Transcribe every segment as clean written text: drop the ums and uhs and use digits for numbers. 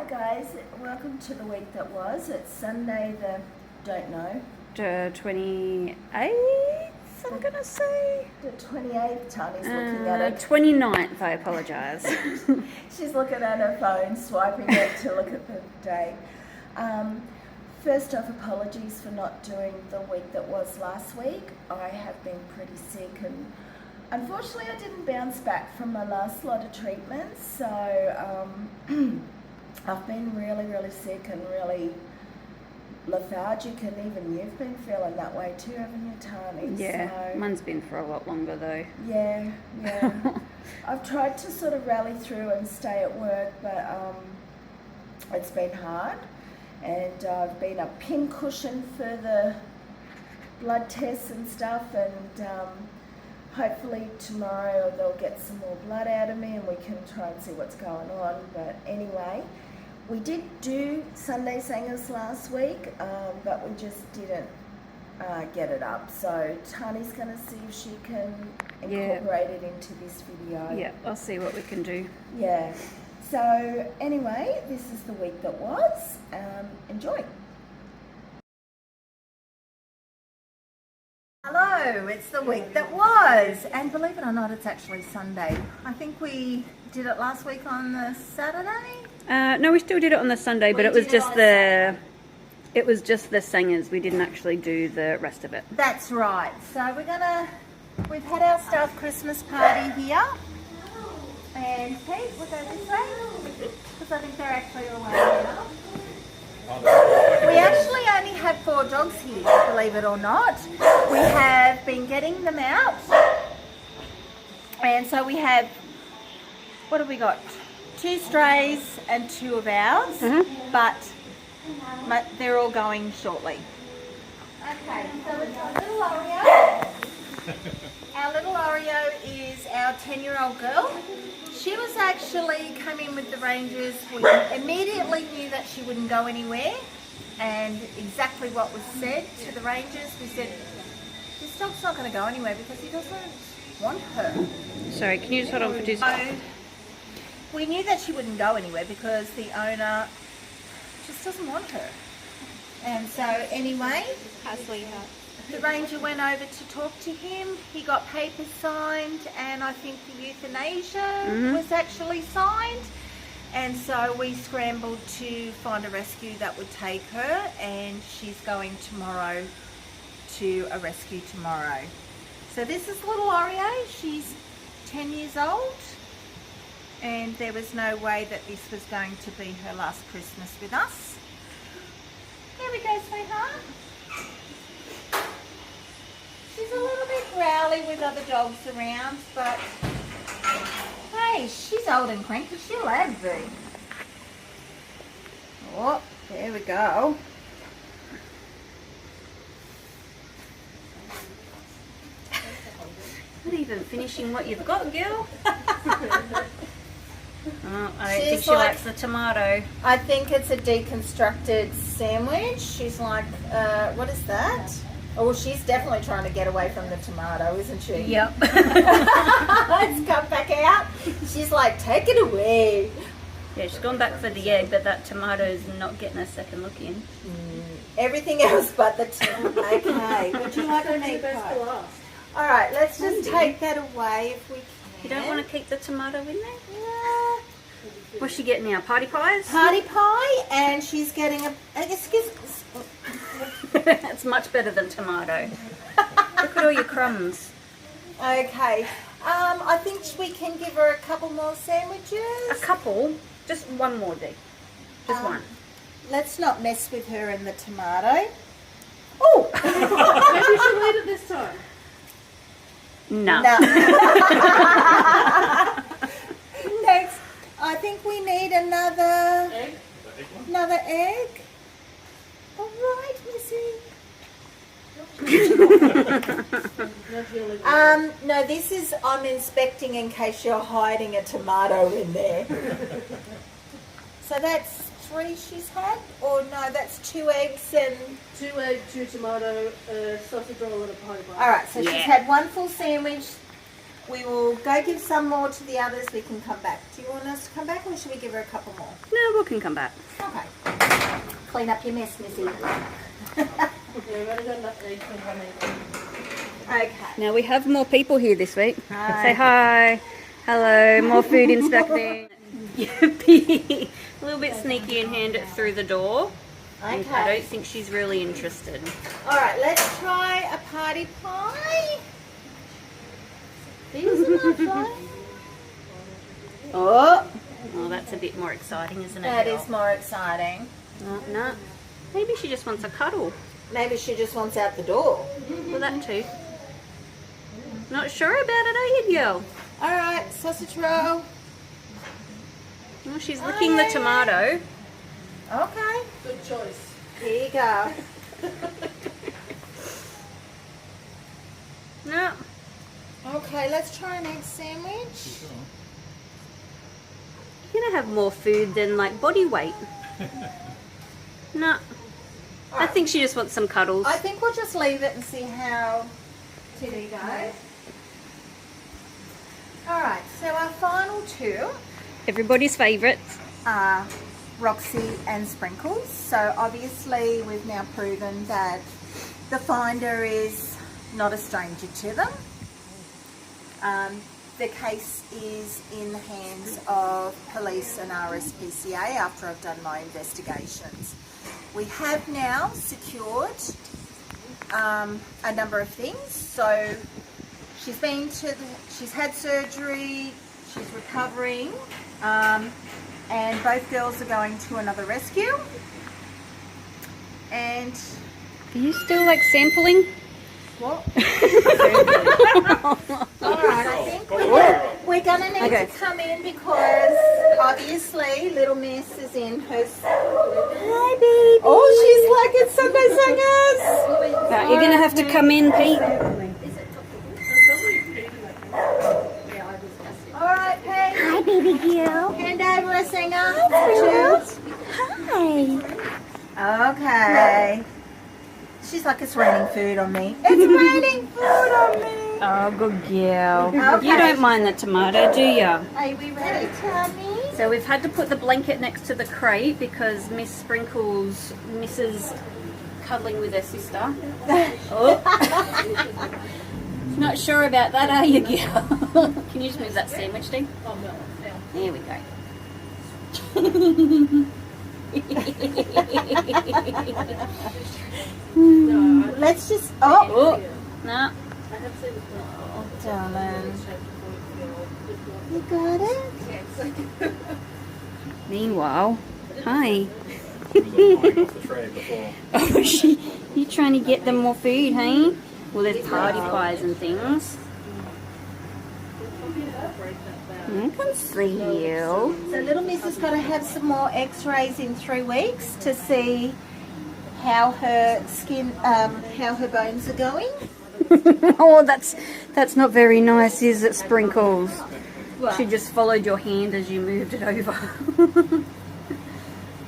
Hi guys, welcome to the week that was. It's Sunday the, don't know. The 28th, I'm going to say. The 28th, Tani's looking at it. 29th, I apologise. She's looking at her phone, swiping it to look at the date. First off, apologies for not doing the week that was last week. I have been pretty sick and unfortunately I didn't bounce back from my last lot of treatments, so I've been really sick and really lethargic, and even you've been feeling that way too, haven't you, Tani? Yeah, so, mine's been for a lot longer though. Yeah. I've tried to sort of rally through and stay at work, but it's been hard, and I've been a pincushion for the blood tests and stuff, and hopefully tomorrow they'll get some more blood out of me and we can try and see what's going on. But anyway, we did do Sunday Singers last week, but we just didn't get it up. So Tani's going to see if she can incorporate it into this video. Yeah, I'll see what we can do. Yeah. So anyway, this is the week that was. Enjoy. Hello, it's the week that was, and believe it or not, it's actually Sunday. I think we did it last week on the Saturday. No, we still did it on the Sunday, but it was just the singers. We didn't actually do the rest of it. That's right. So we've had our staff Christmas party here, and Pete, we'll go this way because I think they're actually away now. We actually only have 4 dogs here, believe it or not. We have been getting them out, and so we have, what have we got? 2 strays and 2 of ours, but they're all going shortly. Okay, so we've got little Oreo. Our little Oreo is our 10-year-old girl. She was actually coming with the rangers. We immediately knew that she wouldn't go anywhere, and exactly what was said to the rangers, we said, this dog's not going to go anywhere because he doesn't want her. Sorry, can you just hold on for 2 seconds? So we knew that she wouldn't go anywhere because the owner just doesn't want her. And so anyway, Hi, sweetheart. the ranger went over to talk to him. He got papers signed, and I think the euthanasia was actually signed. And so we scrambled to find a rescue that would take her, and she's going tomorrow to a rescue tomorrow. So this is little Oreo. She's 10 years old, and there was no way that this was going to be her last Christmas with us. Here we go, sweetheart. She's a little bit growly with other dogs around, but hey, she's old and cranky. She'll have be. Oh, there we go. Not even finishing what you've got, girl. Oh, I don't think She's she likes the tomato. I think it's a deconstructed sandwich. She's like, what is that? Oh, well, she's definitely trying to get away from the tomato, isn't she? Yep. Let's come back out. She's like, take it away. Yeah, she's gone back for the egg, but that tomato's not getting a second look in. Everything else but the tomato. Okay. Would you like a meat pie? All right, let's just take that away if we can. You don't want to keep the tomato in there? Yeah. What's she getting now? Party pies? Party pie, and she's getting excuse. It's much better than tomato. Look at all your crumbs. Okay. I think we can give her a couple more sandwiches. A couple? Just one more, Dee. Just one. Let's not mess with her and the tomato. Oh! Maybe we should wait it this time. No. Next, I think we need another Egg? another egg. All right, Missy. No, this is, I'm inspecting in case you're hiding a tomato in there. So that's 3 she's had? Or no, that's 2 eggs and... 2 egg, 2 tomato, sausage roll and a party pie. Alright, so Yeah. she's had 1 full sandwich. We will go give some more to the others. We can come back. Do you want us to come back, or should we give her a couple more? No, we'll Mama can come back. Okay. Clean up your mess, Missy. Okay. Now we have more people here this week. Hi. Say hi. Hello. More food inspecting. Yippee. A little bit sneaky and hand it through the door. And I Okay. don't think she's really interested. All right, let's try a party pie. These are my fun. Oh, Oh, that's a bit more exciting, isn't it? that is more exciting. No, no. Maybe she just wants a cuddle. Maybe she just wants out the door. Well, that too. Not sure about it, are you, girl? All right, sausage roll. Well, she's licking the tomato. Okay, Good choice. here you go. No. Okay, let's try an egg sandwich. You're going to have more food than, like, body weight. No. I think she just wants some cuddles. I think we'll just leave it and see how Titty goes. All right, so our final two Everybody's favourites. are Roxy and Sprinkles. So obviously we've now proven that the finder is not a stranger to them. The case is in the hands of police and RSPCA after I've done my investigations. We have now secured a number of things. So she's had surgery, she's recovering, and both girls are going to another rescue. And Are you still, like, sampling? what? Alright, I think we're gonna need Okay. to come in because obviously little Miss is in her. Hi, baby. Oh, she's like it's Sunday singers. Right, you're going to have to come in, Pete. Alright, Pete. Hi, baby girl. Hand over a singer. Hi. Okay. She's like, it's raining food on me. It's raining food on me. Oh, good girl. Okay. You don't mind the tomato, do you? Are we ready, Tommy? So we've had to put the blanket next to the crate because Miss Sprinkles misses cuddling with her sister. Oh. Not sure about that, are you, girl? Can you just move that sandwich, Dee? Oh, no. Yeah. There we go. Let's just. Oh, Oh, no. I have seen it. darling. You got it? Meanwhile, hi. She was like off the tray before. Oh, you trying to get them more food, hey? Well, there's party pies and things. I can see you. So little Miss has got to have some more x-rays in 3 weeks to see how her skin, how her bones are going. Oh, that's not very nice, is it, Sprinkles? She just followed your hand as you moved it over.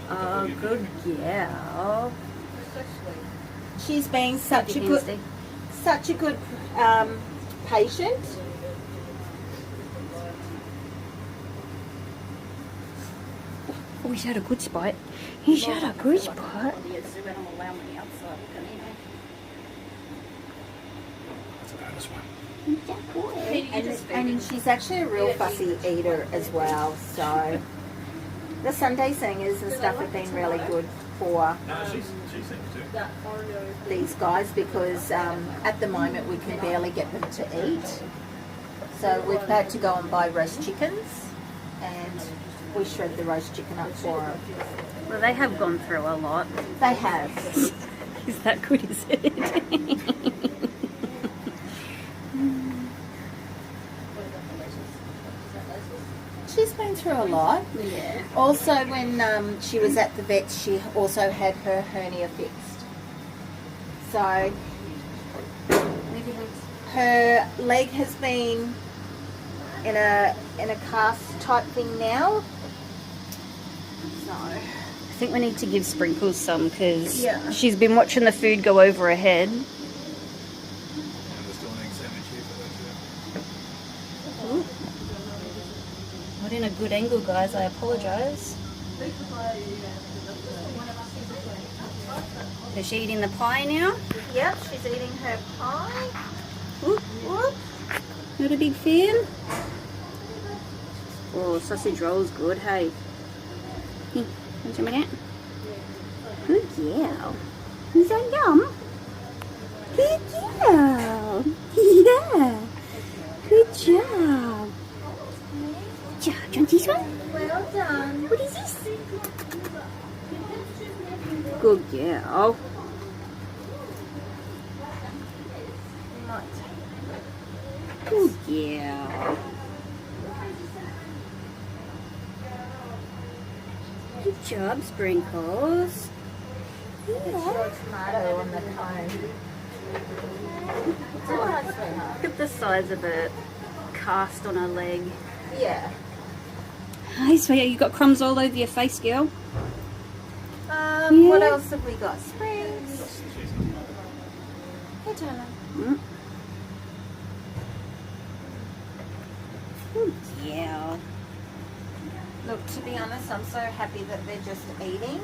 Oh, good girl. She's been such a Your hands, good, Dee. such a good patient. Oh, he's had a good spot. He's had a good spot. That's about this one. And she's actually a real fussy eater as well. So the Sunday singers and stuff have been really good for No, she seems to. these guys because at the moment we can barely get them to eat. So we've had to go and buy roast chickens, and we shred the roast chicken up for them. Well, they have gone through a lot. They have. Is that good, is it? She's been through a lot. Yeah. Also, when she was at the vet, she also had her hernia fixed. So her leg has been in a cast type thing now. So I think we need to give Sprinkles some because Yeah. she's been watching the food go over her head. And there's still an egg sandwich here for those Not in a good angle, guys. I apologise. Is she eating the pie now? Yep, she's eating her pie. Whoop, whoop. Not a big fan? Oh, sausage roll's good, hey. Here, want some of that? Good girl. Is that yum? Good girl. Yeah. Good job. Good job. Do you want this one? Well done. What is this? Good girl. Good girl. Good job, Sprinkles. It's your tomato on the cone. It's all right, sweetheart. Look at the size of a cast on her leg. Yeah. Hey, sweetie, you got crumbs all over your face, girl. What else have we got? Springs. Hey, Tyler. Mm. Good girl. Look, to be honest, I'm so happy that they're just eating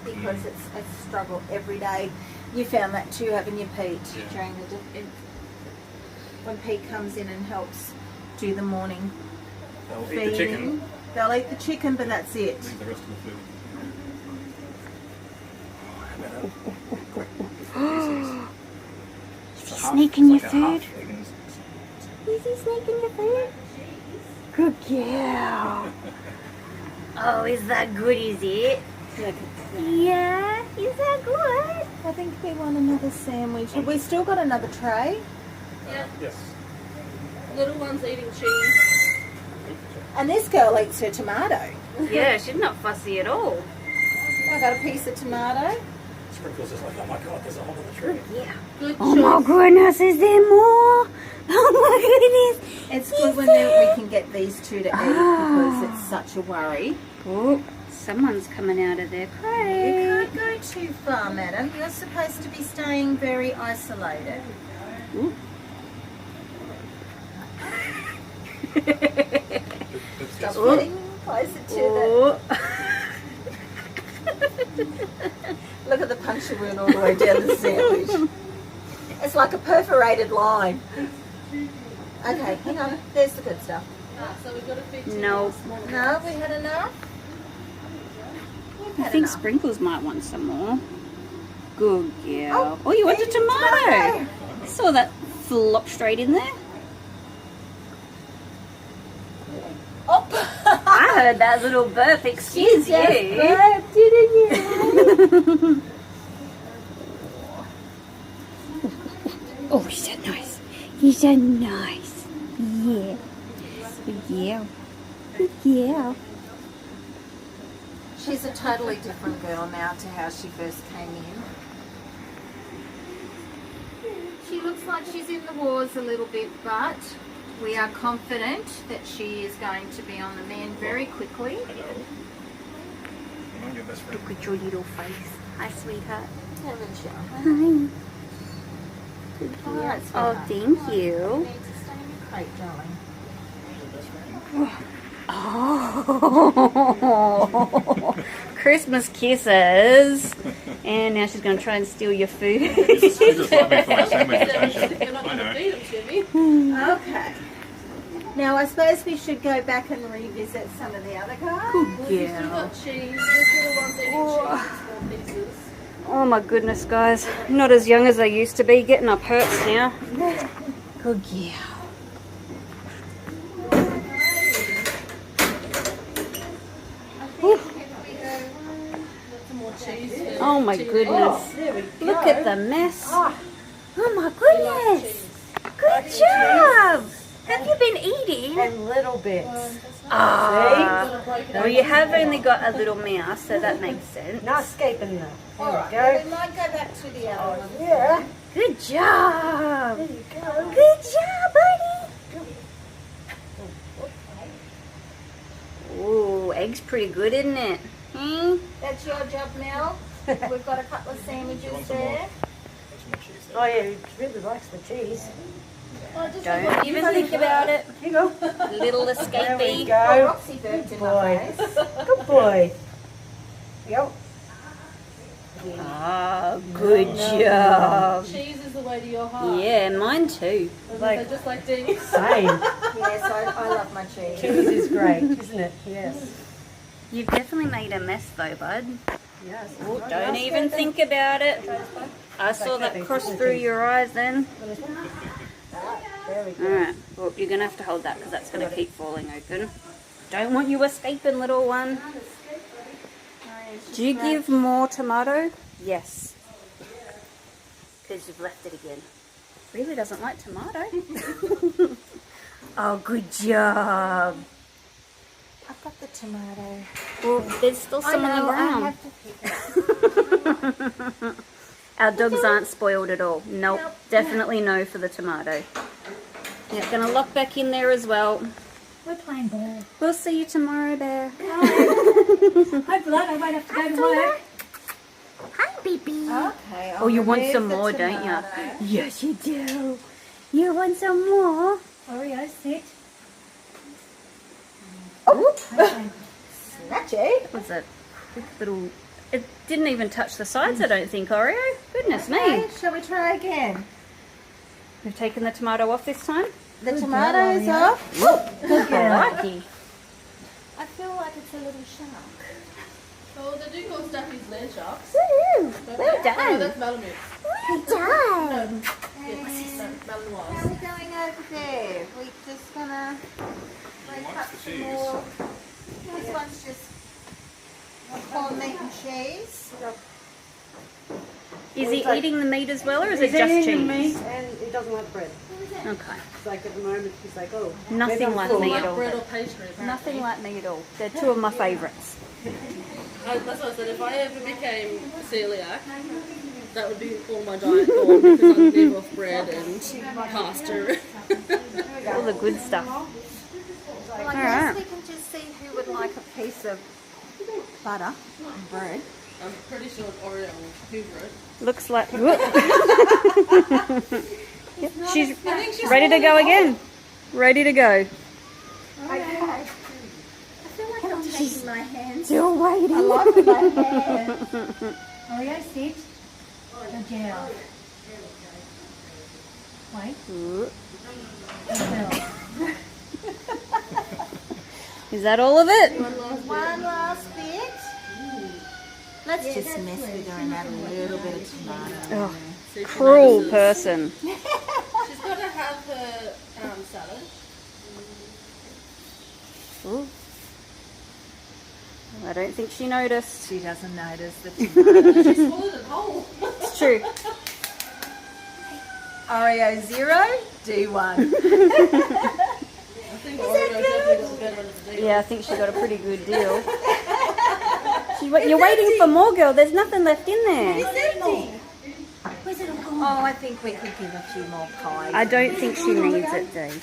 because it's a struggle every day. You found that too, haven't you, Pete? Yeah. During when Pete comes in and helps do the morning They'll eat feeding. the chicken. They'll eat the chicken, but that's it. Leave the rest of the food. Is he sneaking your It's like a food? half vegan. Is he sneaking your food? Good girl. Oh, is that good, is it? Yeah, is that good? I think we want another sandwich. Have we still got another tray? Yes. Little one's eating cheese. And this girl eats her tomato. Yeah, she's not fussy at all. I got a piece of tomato. Sprinkles is like, oh my god, there's a whole other tree. Yeah. Good Oh my goodness, is there more? Oh my goodness. It's good when we can get these two to eat because it's such a worry. Oh, someone's coming out of their You crate. can't go too far, madam. You're supposed to be staying very isolated. Ooh. Stop Oh. getting closer to Oh. Look at the puncture wound all the way down the sandwich. It's like a perforated line. Okay, hang on. There's the good stuff. So we've got to feed No. No, we had enough. We've I had think enough. Sprinkles might want some more. Good girl. Oh, Oh, you want the eating tomato? tomato. I saw that flop straight in there. Oh, I heard that little burp. Excuse you. burped, didn't you? Oh, he's so nice. He's so nice. Yeah. Good girl. Good girl. She's a totally different girl now to how she first came in. She looks like she's in the wars a little bit, but we are confident that she is going to be on the mend very quickly. Hello. I'm your best friend. Look at your little face. Hi, sweetheart. Haven't you? Hi. All right, Oh, sweetheart. thank You you. need to stay in the crate, darling. Oh, Christmas kisses. And now she's going to try and steal your food. You just love me for my sandwiches, don't you? You're not I going to know. feed them to me. Okay. Now, I suppose we should go back and revisit some of the other guys. We've still got cheese. This little one's eating cheese in small pieces. Oh my goodness, guys. Not as young as they used to be. Getting up hurts now. Good girl. Some more cheese. Oh my goodness. Look at the mess. Oh my goodness. Good job. Have you been eating? And little bits. Ah. Well, you have only got a little mouth, so that makes sense. Not escaping that. All right, well, we might go back to the other one. Yeah. Good job. There you go. Good job, buddy. Ooh, egg's pretty good, isn't it? Hmm? That's your job, Mel. We've got a couple of sandwiches want some more? there. Got some more cheese there. Oh yeah, he really likes the cheese. Don't even think about it. Here you go. Little There we escapee. go. Roxy burped in my Boy. face. Good boy. Here you go. Ah, good job. Cheese is the way to your heart. Yeah, mine too. Like- Just like Dee. Same. Yes, I love my cheese. Cheese is great, isn't it? Yes. You've definitely made a mess though, bud. Yes. Don't even think about it. I saw that cross through your eyes then. There we go. Alright, well, you're going to have to hold that because that's going to keep falling open. Don't want you escaping, little one. Do you give more tomato? Yes. Because you've left it again. Really doesn't like tomato. Oh, good job. I've got the tomato. Well, there's still some on the I ground. have to pick it. Our dogs aren't spoiled at all. Nope, definitely no for the tomato. Yeah, gonna lock back in there as well. We're playing ball. We'll see you tomorrow, Bear. Hi, blood. I might have to go to work. Hi, baby. Okay. Oh, you want some more, don't you? Yes, you do. You want some more? Oreo, sit. Snatchy. Was a quick little... It didn't even touch the sides, I don't think, Oreo. Goodness me. Okay, shall we try again? We've taken the tomato off this time. The tomatoes off. Lucky. I feel like it's a little shark. Oh, they do call stuffies land sharks. Woo! Well Oh, done. that's malamutes. Well done. Yes, How are malamutes. we going over there? We're just gonna break up the some cheese. more. This one's just corn meat and cheese. Is he eating the meat as well, or is it He's just eating the cheese? meat and he doesn't like bread. Okay. It's like at the moment he's like, oh. Nothing maybe I'm like full. me Like at all. bread or pastry, apparently. Nothing like me at all. They're two of my favourites. That's what I said. If I ever became celiac, that would be all my diet gone because I'd live off bread and pasta. All the good stuff. Well, I Alright. guess we can just see who would like a piece of butter and bread. I'm pretty sure Oreo will hoover it. Looks like... She's ready to go again. Ready to go. Okay. I feel like I'm taking my hands. Still waiting. I like my hands. Oreo, sit. Good girl. Wait. Good girl. Is that all of it? One last bit. Let's just mess with her and add a little bit of tomato. Oh, See if she cruel notices. person. She's got to have her salad. Ooh. I don't think she noticed. She doesn't notice the tomato. She swallowed it whole. It's true. Oreo 0, D1. I think Oreo definitely got the better end of the deal. Yeah, I think she got a pretty good deal. You're waiting for more, girl. There's nothing left in there. Oh, I think we could give a few more pies. I don't think she needs it, Dee.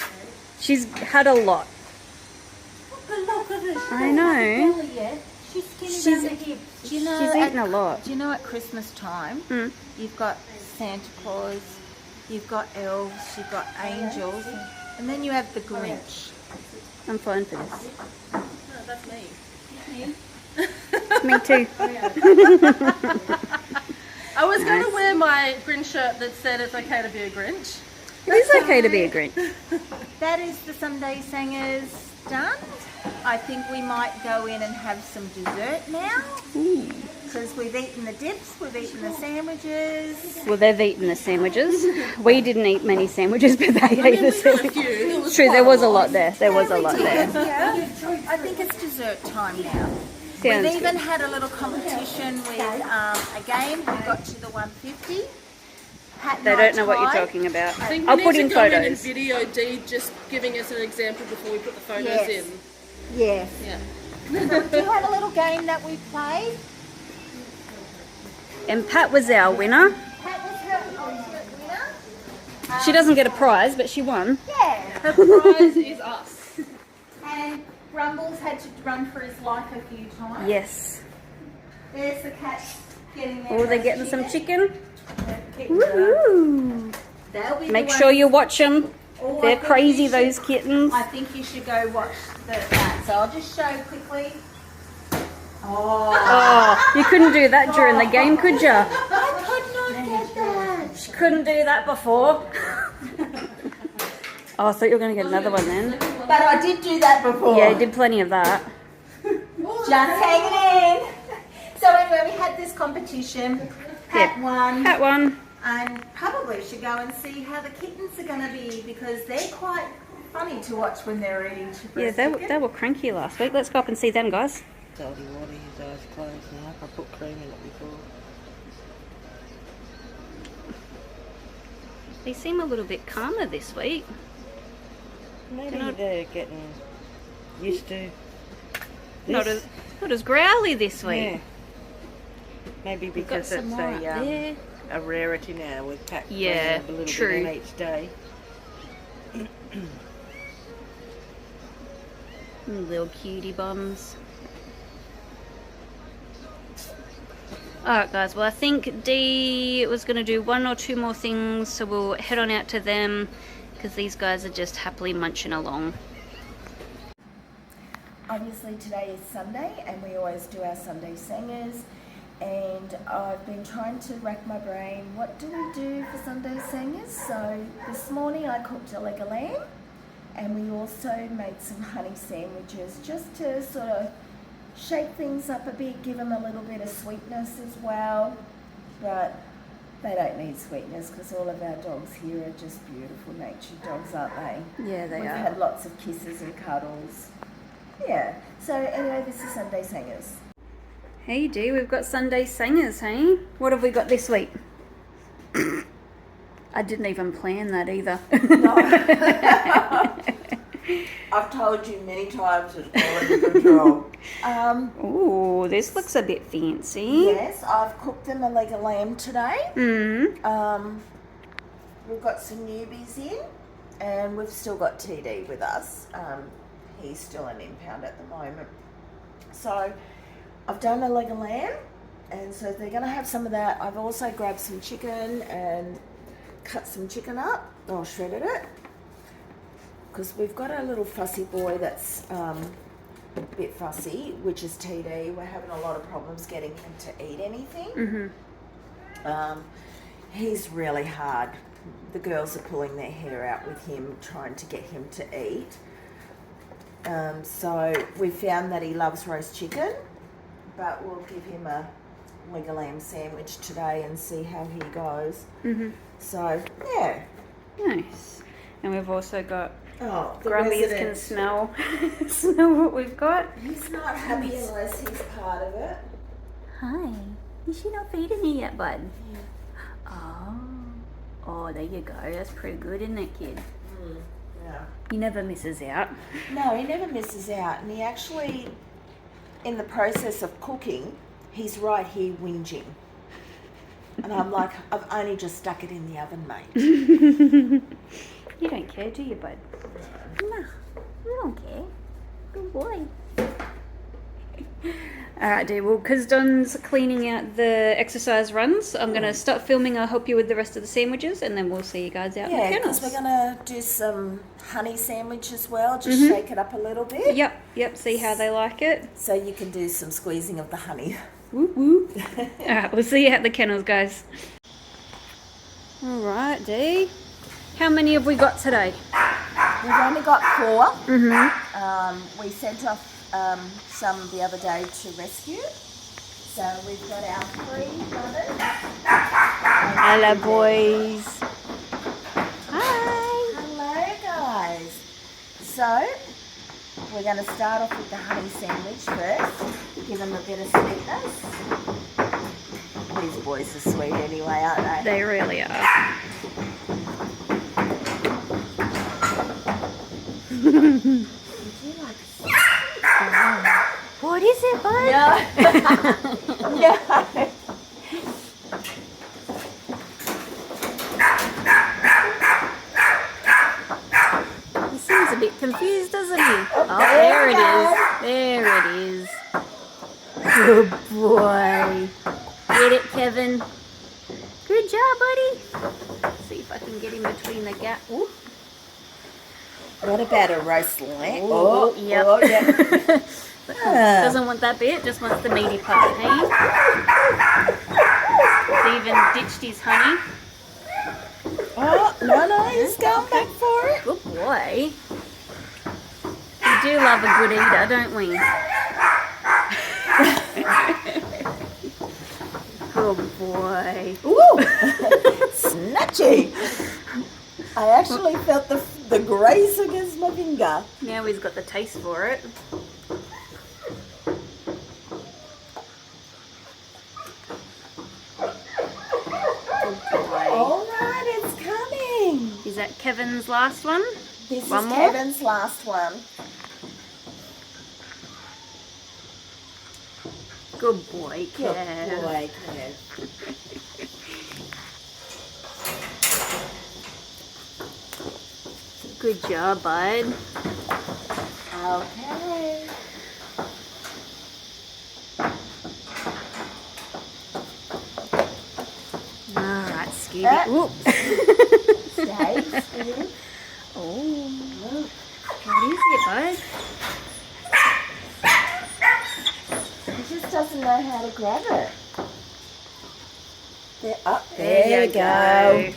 She's had a lot. Look at her. I know. She's skinny She's- around the hips. Do you know She's eaten a lot. Do you know at Christmas time, Hmm. you've got Santa Claus, you've got elves, you've got angels, and then you have the Grinch. I'm fine for this. No, that's me. Me too. I was going to wear my Grinch shirt that said it's okay to be a Grinch. It is okay to be a Grinch. That is the Sunday Singers done. I think we might go in and have some dessert now. Because we've eaten the dips, we've eaten the sandwiches. Well, they've eaten the sandwiches. We didn't eat many sandwiches, but they ate the We got a sandwiches. few. It was True, quite there was a lot. lot there. There was a lot there. Yeah, I think it's dessert time now. Sounds We've even good. had a little competition with a game who got to the 150. Hat They night don't know what you're time. talking about. I think we I'll need put to in go in and photos. video Dee just giving us an example before we put the photos Yes. in. Yes. Yeah. We had a little game that we played. And Pat was our winner. Pat was her ultimate winner. She doesn't get a prize, but she won. Yeah. Her prize is us. And Rumbles had to run for his life a few times. Yes. There's the cats getting their Oh, they're roast getting some chicken. Kittens. Woohoo! They'll be Make the sure ones- you watch them. Oh, I They're think crazy, you should- those kittens. I think you should go watch that. So I'll just show quickly. Oh, Oh, you couldn't do that during the game, could you? I could not get that. Couldn't do that before. Oh, I thought you were going to get another one then. But I did do that before. Yeah, you did plenty of that. Just hanging in. So anyway, we had this competition. Pat won. That one. And probably should go and see how the kittens are going to be because they're quite funny to watch when they're eating. Yeah, they were cranky last week. Let's go up and see them, guys. Salty water, his eyes closed now. I put cream in it before. They seem a little bit calmer this week. Maybe they're getting used to Not as growly this week. Yeah. Maybe We've got because some it's more up there. a rarity now with Pat Yeah, cleaning up a little true. bit on each day. Little cutie bums. Alright guys, well I think Dee was going to do 1 or 2 more things, so we'll head on out to them because these guys are just happily munching along. Obviously today is Sunday and we always do our Sunday singers, and I've been trying to rack my brain, what do we do for Sunday singers? So this morning I cooked a leg of lamb and we also made some honey sandwiches just to sort of shake things up a bit, give them a little bit of sweetness as well, but they don't need sweetness because all of our dogs here are just beautiful natured dogs, aren't they? Yeah, they We've are. had lots of kisses and cuddles. Yeah, so anyway, this is Sunday Singers. Hey Dee, we've got Sunday singers, hey? What have we got this week? I didn't even plan that either. I've told you many times it's quality control. Ooh, this looks a bit fancy. Yes, I've cooked them a leg of lamb today. We've got some newbies in, and we've still got TD with us. He's still an impound at the moment. So I've done a leg of lamb, and so they're going to have some of that. I've also grabbed some chicken and cut some chicken up, or shredded it, because we've got a little fussy boy that's a bit fussy, which is TD. We're having a lot of problems getting him to eat anything. He's really hard. The girls are pulling their hair out with him, trying to get him to eat. So we found that he loves roast chicken, but we'll give him a leg of lamb sandwich today and see how he goes. So, yeah. Nice. And we've also got Oh, the Grumbies can resident. smell what we've got. He's not happy unless he's part of it. Hi. Is she not feeding you yet, bud? Oh, there you go. That's pretty good, isn't it, kid? Yeah. He never misses out. No, he never misses out. And he actually, in the process of cooking, he's right here whinging. And I'm like, I've only just stuck it in the oven, mate. You don't care, do you, bud? No, you don't care. Good boy. Alright, dear. Well, because Don's cleaning out the exercise runs, I'm going to stop filming. I'll help you with the rest of the sandwiches, and then we'll see you guys out in the Yeah, kennels. because we're going to do some honey sandwich as well. Just shake it up a little bit. Yep, see how they like it. So you can do some squeezing of the honey. Whoop, whoop. Alright, we'll see you at the kennels, guys. Alright, Dee. How many have we got today? We've only got 4. We sent off some the other day to rescue. So we've got our 3 brothers. Hello, boys. Hi. Hello, guys. So we're going to start off with the honey sandwich first. Give them a bit of sweetness. These boys are sweet anyway, aren't they? They really are. What is it, bud? No. He seems a bit confused, doesn't he? Oh, there it is. There it is. Good boy. Get it, Kevin. Good job, buddy. See if I can get him between the gap. Ooh. What about a roast lamb? Oh, yep. Oh, yeah. Doesn't want that bit, just wants the meaty part, hey? He's even ditched his honey. Oh, no, he's going back for it. Good boy. We do love a good eater, don't we? Good boy. Ooh, snatchy. I actually felt the graze against my finger. Now he's got the taste for it. All right, it's coming. Is that Kevin's last one? This One is more? Kevin's last one. Good boy, Good Kev. boy, Kev. Good job, bud. Okay. Alright, Scooby. Whoop. Stay still. Oh, what is it, bud? He just doesn't know how to grab it. There you go.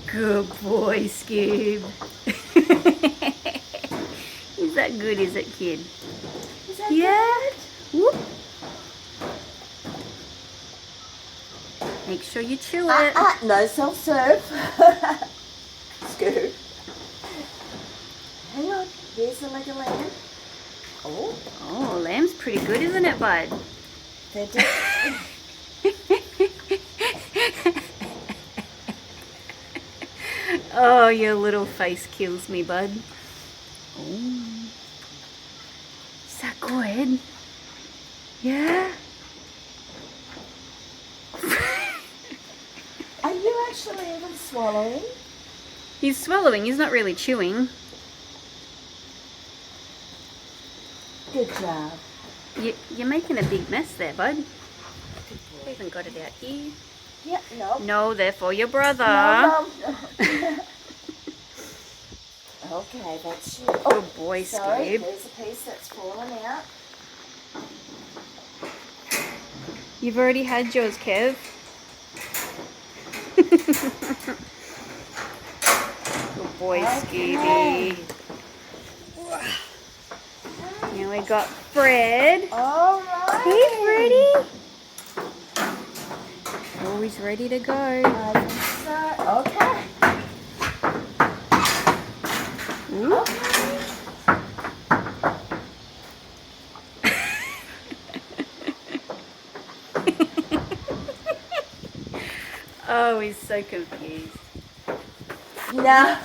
Good boy, Scoob. Is that good, is it, kid? Is that Yeah. Whoop. Make sure you chew it. No self-serve. Scoop. Hang on. Here's the leg of lamb. Oh, Oh, lamb's pretty good, isn't it, bud? they're definitely... Oh, your little face kills me, bud. Oh. Is that good? Yeah? Are you actually even swallowing? He's swallowing, he's not really chewing. Good job. You're making a big mess there, bud. We even got it out here. Yep, no. No, they're for your brother. No, no. Okay, that's you. Oh, Good boy, sorry, Scoob. there's a piece that's fallen out. You've already had yours, Kev. Good boy, Scooby. Now we got Fred. All right. He's ready. Oh, he's ready to go. I think so. Okay. Ooh. Oh, he's so confused. No.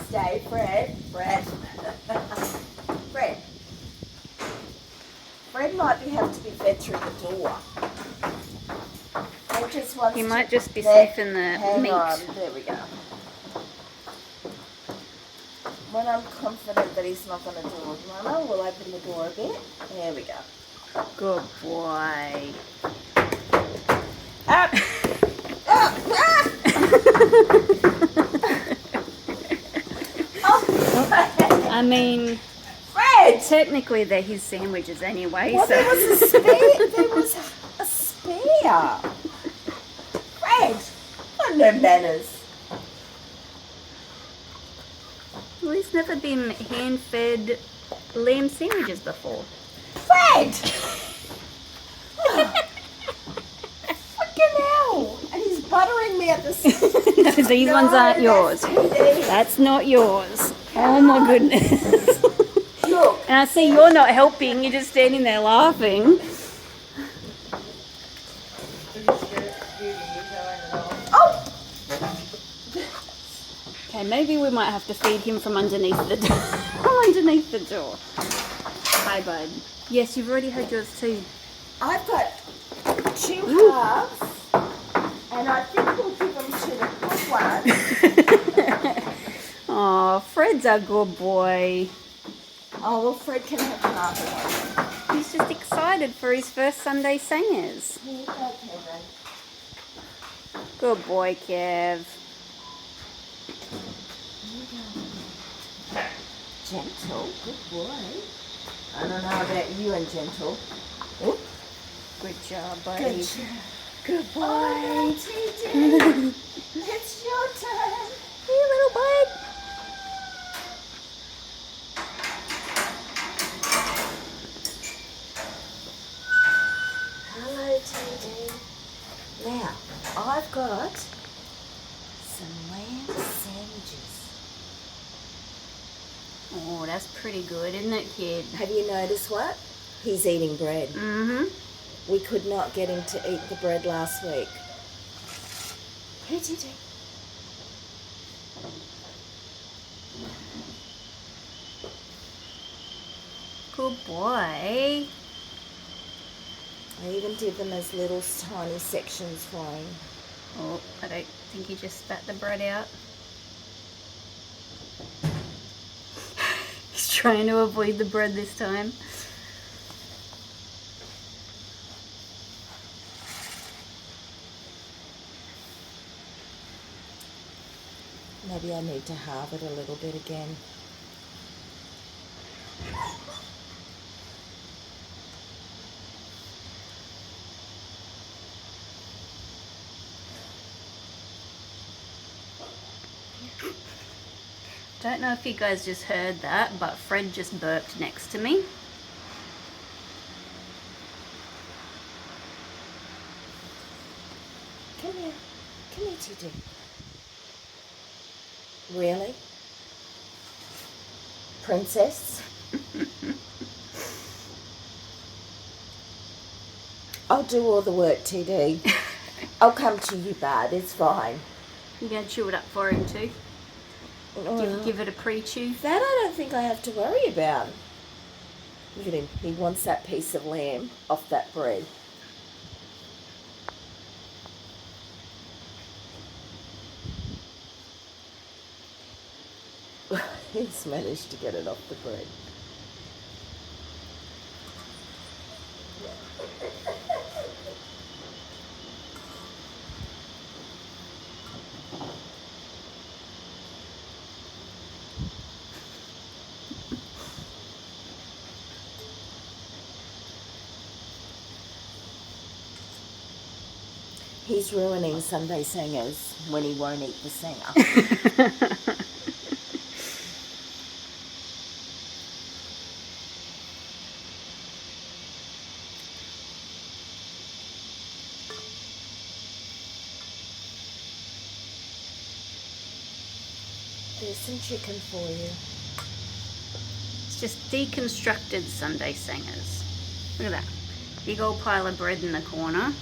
Stay, Fred. Fred. Fred. Fred might have to be fed through the door. Fred just wants He to... might just be There. safe in the Hang meat. on. There we go. When I'm confident that he's not going to do it, Mama, we'll open the door a bit. There we go. Good boy. Up. I mean, Fred! technically they're his sandwiches anyway, Well, so there was a spare. There was a spare. Fred! Got no manners. well, he's never been hand-fed lamb sandwiches before. Fred! Fucking hell! And he's buttering me at the No, these ones aren't yours. That's not yours. Oh my goodness. Look. And I see you're not helping, you're just standing there laughing. Oh! Okay, maybe we might have to feed him from underneath the door. From underneath the door. Hi, bud. Yes, you've already had yours too. I've got 2 halves, and I think we'll give them to the good one. Oh, Fred's a good boy. Oh, well, Fred can have half of He's just excited for his first Sunday singers. it. Here you go, Kevin. Good boy, Kev. Gentle, good boy. I don't know about you and gentle. Oop. Good job, buddy. Good job. Good boy. Oh, TJ. It's your turn. Hey, little bud. Hello, TJ. Now, I've got some lamb sandwiches. Oh, that's pretty good, isn't it, kid? Have you noticed what? He's eating bread. Mm-hmm. We could not get him to eat the bread last week. Here, TJ. Good boy. I even did them as little tiny sections for him. Oh, I don't think he just spat the bread out. He's trying to avoid the bread this time. Maybe I need to halve it a little bit again. Don't know if you guys just heard that, but Fred just burped next to me. Come here, TJ. Really? Princess? I'll do all the work, TD. I'll come to you, bud. It's fine. You gonna chew it up for him too? Give it a pre-chew. That I don't think I have to worry about. Look at him. He wants that piece of lamb off that bread. He's managed to get it off the bread. He's ruining Sunday singers when he won't eat the singer. There's some chicken for you. It's just deconstructed Sunday singers. Look at that. Big old pile of bread in the corner.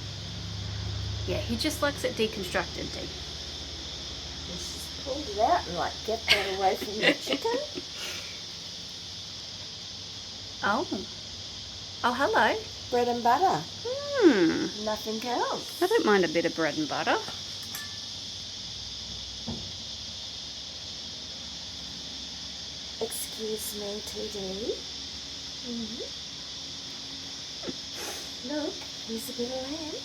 Yeah, he just likes it deconstructed, D. Let's just pull it out and get that away from the chicken. Oh. Oh, hello. Bread and butter. Nothing else. I don't mind a bit of bread and butter. Excuse me, TD. Look, here's a bit of lamb.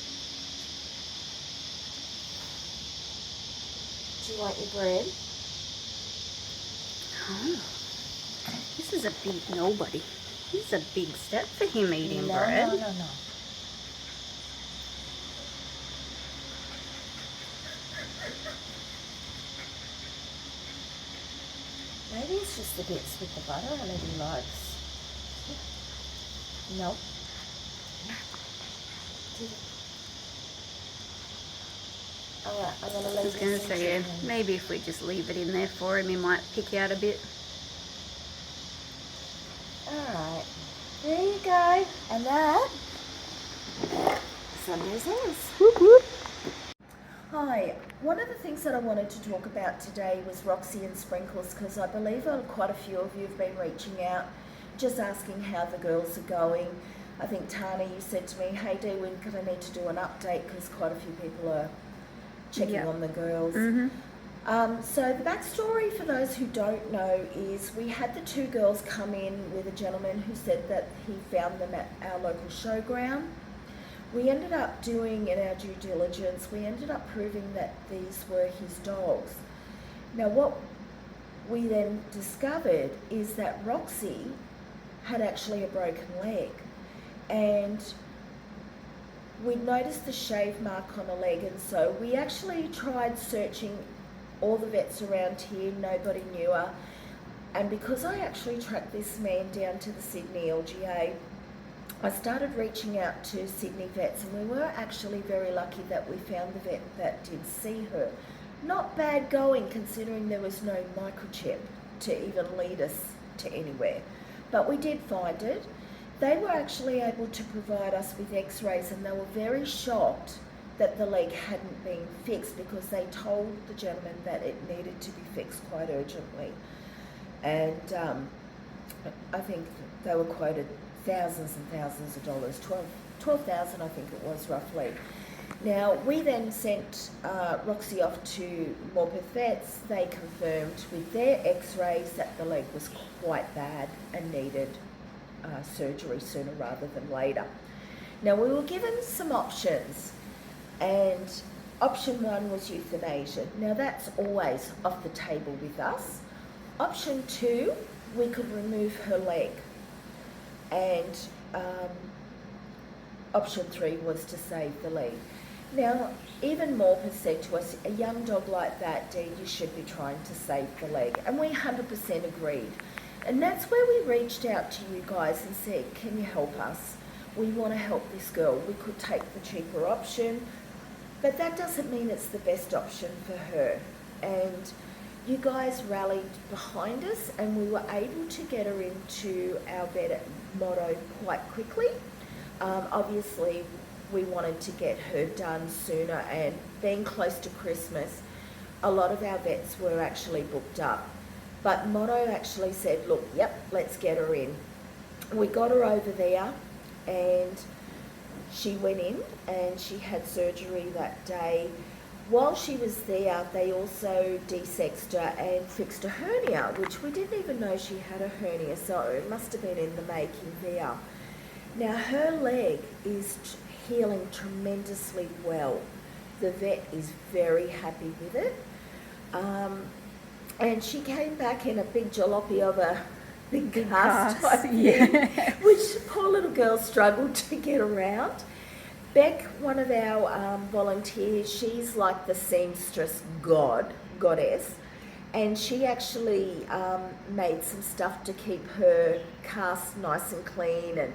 Do you want your bread? Oh. This is a big nobody. This is a big step for him eating bread. No. Maybe it's just the bits with the butter on it he likes. Nope. Alright, I'm going to leave I was going to say, yeah, maybe if we just leave it in there for him, he might pick out a bit. Alright, there you go. And that, Sunday's ours. Whoop, whoop. Hi, one of the things that I wanted to talk about today was Roxy and Sprinkles, because I believe quite a few of you have been reaching out, just asking how the girls are going. I think Tana, you said to me, hey Dee, we're going to need to do an update because quite a few people are checking on the girls. So the backstory for those who don't know is we had the two girls come in with a gentleman who said that he found them at our local showground. We ended up doing, in our due diligence, we ended up proving that these were his dogs. Now what we then discovered is that Roxy had actually a broken leg, and we'd noticed the shave mark on a leg, and so we actually tried searching all the vets around here. Nobody knew her. And because I actually tracked this man down to the Sydney LGA, I started reaching out to Sydney vets, and we were actually very lucky that we found the vet that did see her. Not bad going, considering there was no microchip to even lead us to anywhere. But we did find it. They were actually able to provide us with x-rays, and they were very shocked that the leg hadn't been fixed, because they told the gentleman that it needed to be fixed quite urgently. And I think they were quoted thousands and thousands of dollars, 12,000 I think it was roughly. Now, we then sent Roxy off to Morpeth Vets. They confirmed with their x-rays that the leg was quite bad and needed surgery sooner rather than later. Now, we were given some options, and option one was euthanasia. Now, that's always off the table with us. Option two, we could remove her leg. And option three was to save the leg. Now, even Morpeth said to us, a young dog like that, Dee, you should be trying to save the leg. And we 100% agreed. And that's where we reached out to you guys and said, can you help us? We want to help this girl. We could take the cheaper option, but that doesn't mean it's the best option for her. And you guys rallied behind us, and we were able to get her into our vet at Motto quite quickly. Obviously, we wanted to get her done sooner, and being close to Christmas, a lot of our vets were actually booked up. But Motto actually said, look, yep, let's get her in. We got her over there, and she went in and she had surgery that day. While she was there, they also desexed her and fixed a hernia, which we didn't even know she had a hernia, so it must have been in the making there. Now, her leg is healing tremendously well. The vet is very happy with it. And she came back in a big jalopy of a big cast type thing, which poor little girl struggled to get around. Beck, one of our volunteers, she's like the seamstress goddess, and she actually made some stuff to keep her cast nice and clean, and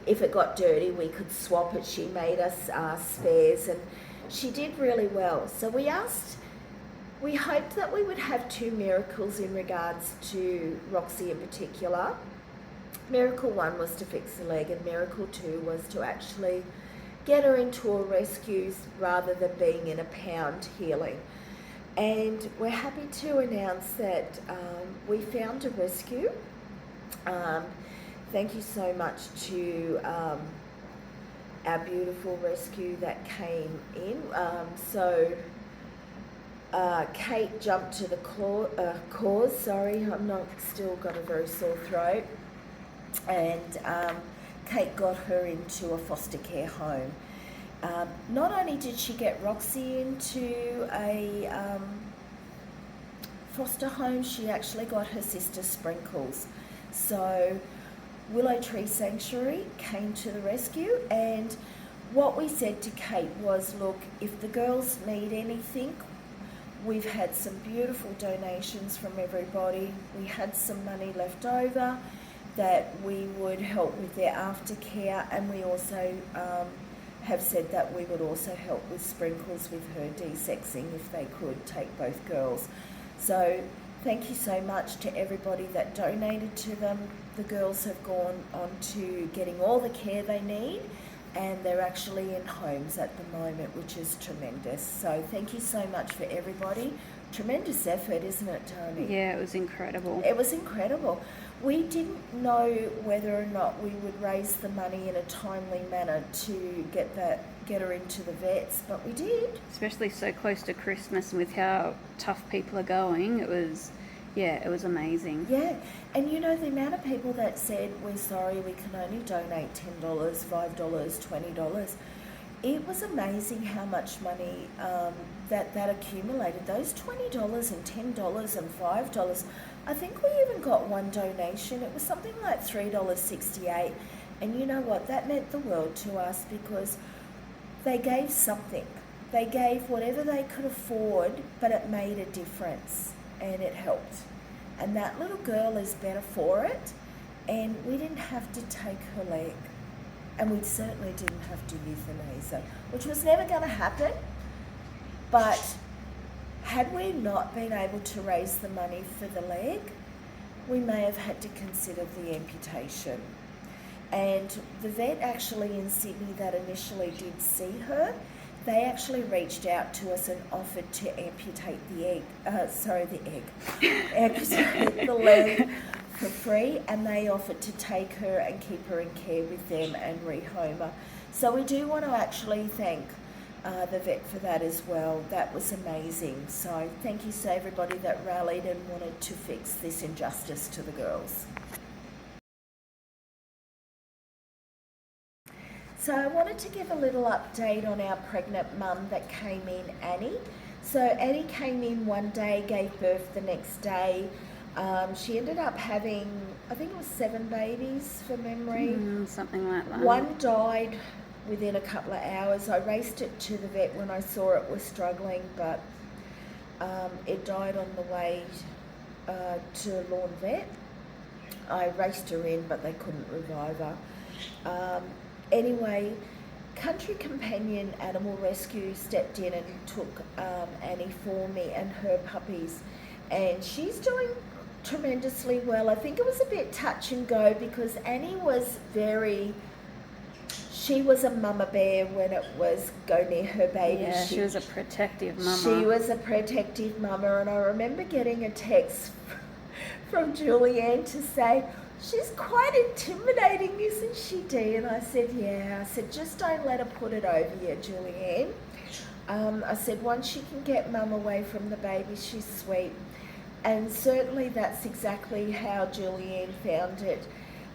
if it got dirty we could swap it. She made us spares, and she did really well. So we hoped that we would have two miracles in regards to Roxy in particular. Miracle one was to fix the leg, and miracle two was to actually get her into a rescue rather than being in a pound healing. And we're happy to announce that we found a rescue. Thank you so much to our beautiful rescue that came in. Kate jumped to the cause. Sorry, still got a very sore throat. And Kate got her into a foster care home. Not only did she get Roxy into a foster home, she actually got her sister Sprinkles. So Willow Tree Sanctuary came to the rescue, and what we said to Kate was, look, if the girls need anything, we've had some beautiful donations from everybody. We had some money left over that we would help with their aftercare, and we also have said that we would also help with Sprinkles with her desexing if they could take both girls. So thank you so much to everybody that donated to them. The girls have gone on to getting all the care they need, and they're actually in homes at the moment, which is tremendous. So thank you so much for everybody. Tremendous effort, isn't it, Tony? Yeah, it was incredible. It was incredible. We didn't know whether or not we would raise the money in a timely manner to get her into the vets, but we did. Especially so close to Christmas, and with how tough people are going, it was amazing. Yeah, and you know the amount of people that said, we're sorry, we can only donate $10, $5, $20. it was amazing how much money that accumulated. Those $20 and $10 and $5. I think we even got one donation. It was something like $3.68. And you know what? That meant the world to us because they gave something. They gave whatever they could afford, but it made a difference and it helped. And that little girl is better for it. And we didn't have to take her leg. And we certainly didn't have to euthanize her, which was never going to happen. But had we not been able to raise the money for the leg, we may have had to consider the amputation. And the vet actually in Sydney that initially did see her, they actually reached out to us and offered to amputate amputate the leg for free, and they offered to take her and keep her in care with them and rehome her. So we do want to actually thank the vet for that as well. That was amazing. So thank you to everybody that rallied and wanted to fix this injustice to the girls. So I wanted to give a little update on our pregnant mum that came in, Annie. So Annie came in one day, gave birth the next day. She ended up having, I think it was 7 babies from memory. Something like that. One died within a couple of hours. I raced it to the vet when I saw it was struggling, but it died on the way to Lawn Vet. I raced her in, but they couldn't revive her. Anyway, Country Companion Animal Rescue stepped in and took Annie for me and her puppies, and she's doing tremendously well. I think it was a bit touch and go because Annie was she was a mama bear when it was go near her baby. Yeah, she was a protective mama. She was a protective mama, and I remember getting a text from Julianne to say, she's quite intimidating, isn't she, Dee? And I said, yeah. I said, just don't let her put it over you, Julianne. I said, once she can get mum away from the baby, she's sweet. And certainly that's exactly how Julianne found it,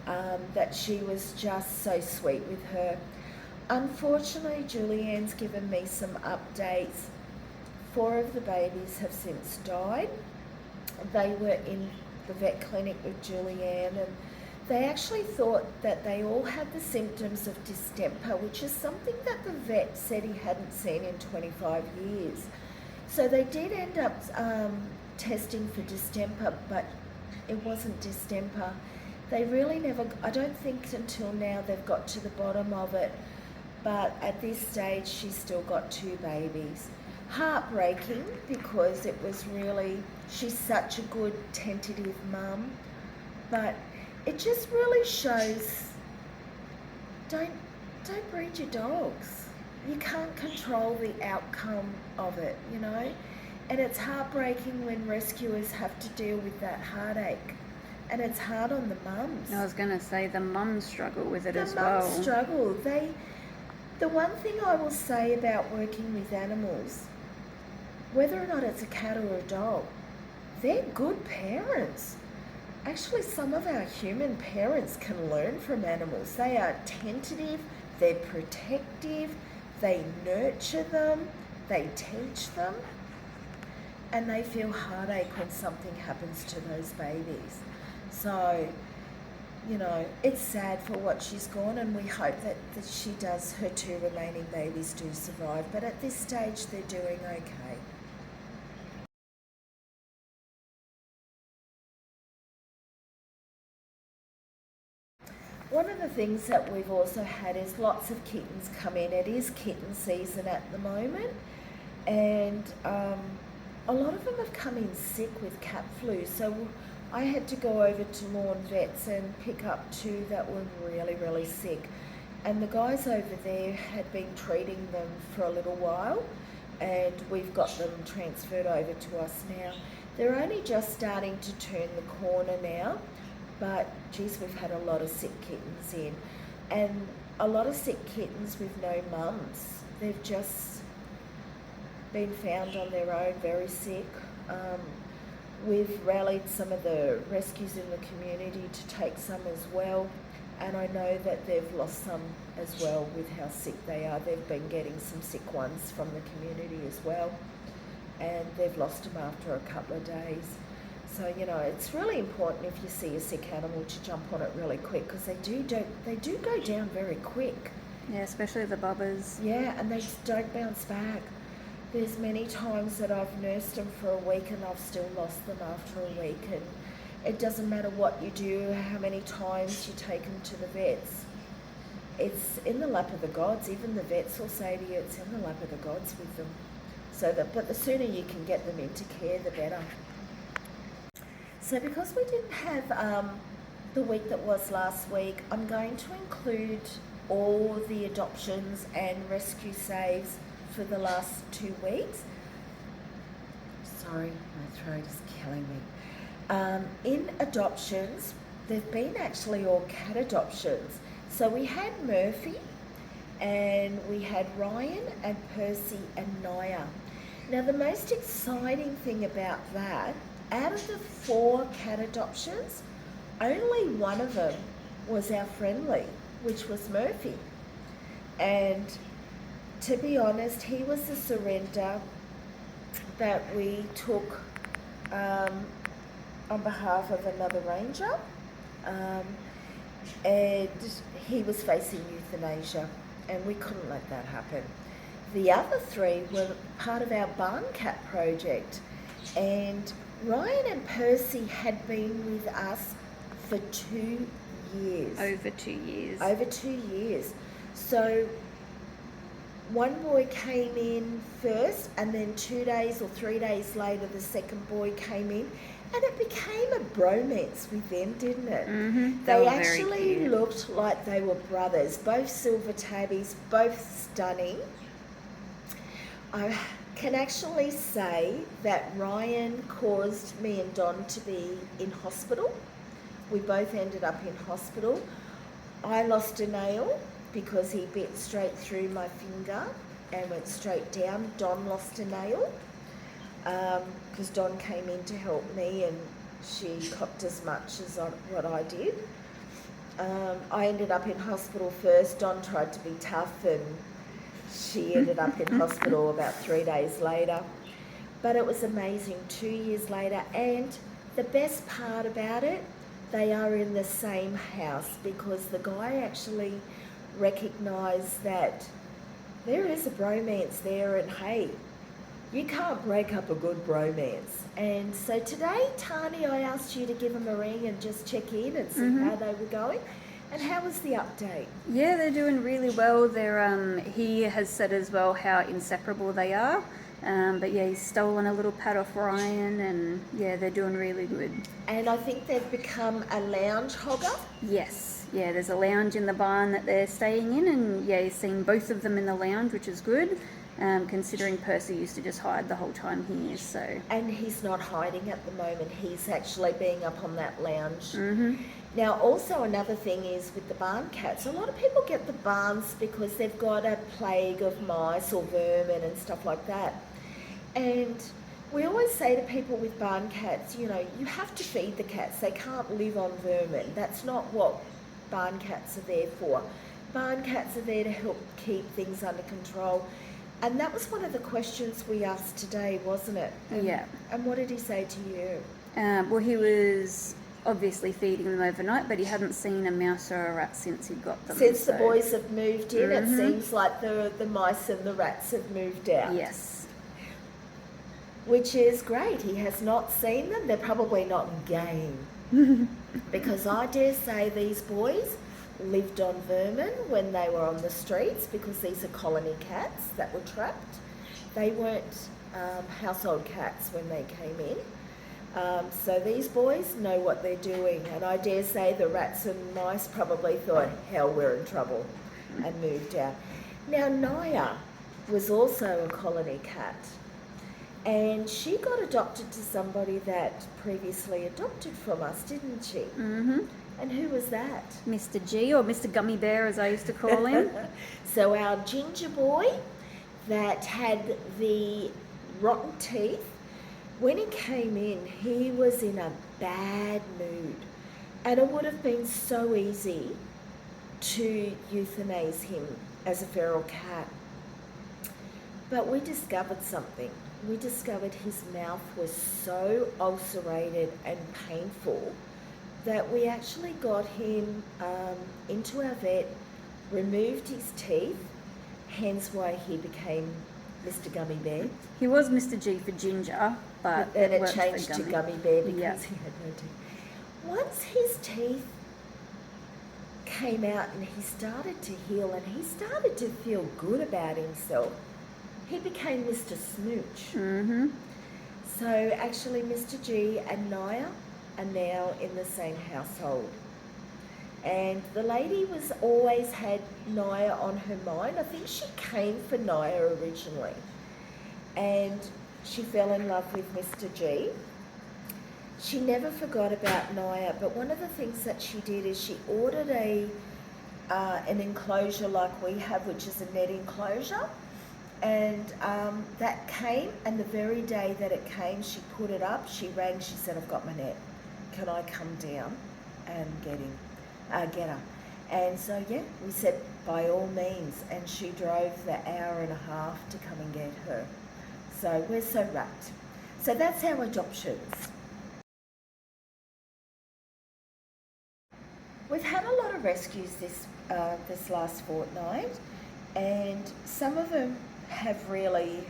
that she was just so sweet with her. Unfortunately, Julianne's given me some updates. 4 of the babies have since died. They were in the vet clinic with Julianne, and they actually thought that they all had the symptoms of distemper, which is something that the vet said he hadn't seen in 25 years. So they did end up testing for distemper, but it wasn't distemper. They really never, I don't think until now they've got to the bottom of it, but at this stage she's still got 2 babies. Heartbreaking because it was really, she's such a good tentative mum, but it just really shows, don't breed your dogs. You can't control the outcome of it, you know, and it's heartbreaking when rescuers have to deal with that heartache, and it's hard on the mums. I was going to say the mums struggle with it as The well. mums struggle. The one thing I will say about working with animals, whether or not it's a cat or a dog, they're good parents. Actually, some of our human parents can learn from animals. They are tentative, they're protective, they nurture them, they teach them, and they feel heartache when something happens to those babies. So, you know, it's sad for what she's gone, and we hope that she does, her 2 remaining babies do survive, but at this stage they're doing okay. One of the things that we've also had is lots of kittens come in. It is kitten season at the moment, and a lot of them have come in sick with cat flu. So I had to go over to Lawn Vets and pick up 2 that were really, really sick. And the guys over there had been treating them for a little while, and we've got them transferred over to us now. They're only just starting to turn the corner now, but geez, we've had a lot of sick kittens in, and a lot of sick kittens with no mums. They've just been found on their own, very sick. We've rallied some of the rescues in the community to take some as well, and I know that they've lost some as well with how sick they are. They've been getting some sick ones from the community as well, and they've lost them after a couple of days. So, you know, it's really important if you see a sick animal to jump on it really quick, because they do go down very quick. Yeah, especially the bubbers. Yeah, and they just don't bounce back. There's many times that I've nursed them for a week and I've still lost them after a week, and it doesn't matter what you do, how many times you take them to the vets. It's in the lap of the gods. Even the vets will say to you, it's in the lap of the gods with them. But the sooner you can get them into care, the better. So because we didn't have the week that was last week, I'm going to include all the adoptions and rescue saves for the last 2 weeks. Sorry, my throat is killing me. In adoptions, they've been actually all cat adoptions. So we had Murphy, and we had Ryan and Percy and Naya. Now the most exciting thing about that, out of the 4 cat adoptions, only one of them was our friendly, which was Murphy. And to be honest, he was the surrender that we took on behalf of another ranger, and he was facing euthanasia, and we couldn't let that happen. The other 3 were part of our barn cat project, and Ryan and Percy had been with us for 2 years. Over 2 years. Over 2 years. So one boy came in first, and then 2 days or 3 days later the second boy came in, and it became a bromance with them, didn't it? Mm-hmm. They were actually very cute. looked like they were brothers, both silver tabbies, both stunning. I can actually say that Ryan caused me and Don to be in hospital. We both ended up in hospital. I lost a nail because he bit straight through my finger and went straight down. Don lost a nail because Don came in to help me, and she copped as much as what I did. I ended up in hospital first. Don tried to be tough, and she ended up in hospital about 3 days later. But it was amazing, 2 years later. And the best part about it, they are in the same house, because the guy actually recognised that there is a bromance there, and hey, you can't break up a good bromance. And so today, Tani, I asked you to give them a ring and just check in and see how they were going. And how was the update? Yeah, they're doing really well. They're he has said as well how inseparable they are. But yeah, he's stolen a little pat off Ryan, and yeah, they're doing really good. And I think they've become a lounge hogger. Yes, yeah, there's a lounge in the barn that they're staying in, and yeah, he's seen both of them in the lounge, which is good, considering Percy used to just hide the whole time here, so. And he's not hiding at the moment. He's actually being up on that lounge. Mm-hmm. Now, also another thing is with the barn cats, a lot of people get the barns because they've got a plague of mice or vermin and stuff like that. And we always say to people with barn cats, you know, you have to feed the cats. They can't live on vermin. That's not what barn cats are there for. Barn cats are there to help keep things under control. And that was one of the questions we asked today, wasn't it? Yeah. And what did he say to you? Well, he was obviously feeding them overnight, but he hadn't seen a mouse or a rat since he got them. Since the so- boys have moved in, it seems like the mice and the rats have moved out. Yes. Which is great. He has not seen them. They're probably not game. Because I dare say these boys lived on vermin when they were on the streets, because these are colony cats that were trapped. They weren't household cats when they came in. So these boys know what they're doing, and I dare say the rats and mice probably thought, hell, we're in trouble, and moved out. Now, Naya was also a colony cat, and she got adopted to somebody that previously adopted from us, didn't she? Mm-hmm. And who was that? Mr. G, or Mr. Gummy Bear as I used to call him. So our ginger boy that had the rotten teeth, when he came in, he was in a bad mood. And it would have been so easy to euthanize him as a feral cat. But we discovered something. We discovered his mouth was so ulcerated and painful that we actually got him into our vet, removed his teeth, hence why he became Mr. Gummy Bear. He was Mr. G for Ginger, but Then it worked for changed to Gummy Bear because Yeah. he had no teeth. Once his teeth came out and he started to heal and he started to feel good about himself, he became Mr. Smooch. Mm-hmm. So actually Mr. G and Naya are now in the same household. And the lady was always had Naya on her mind. I think she came for Naya originally. And she fell in love with Mr. G. She never forgot about Naya, but one of the things that she did is she ordered an enclosure like we have, which is a net enclosure. And that came, and the very day that it came, she put it up, she rang, she said, I've got my net. Can I come down and get her? And so, yeah, we said, by all means. And she drove the hour and a half to come and get her. So we're so wrapped. So that's our adoptions. We've had a lot of rescues this last fortnight, and some of them have really,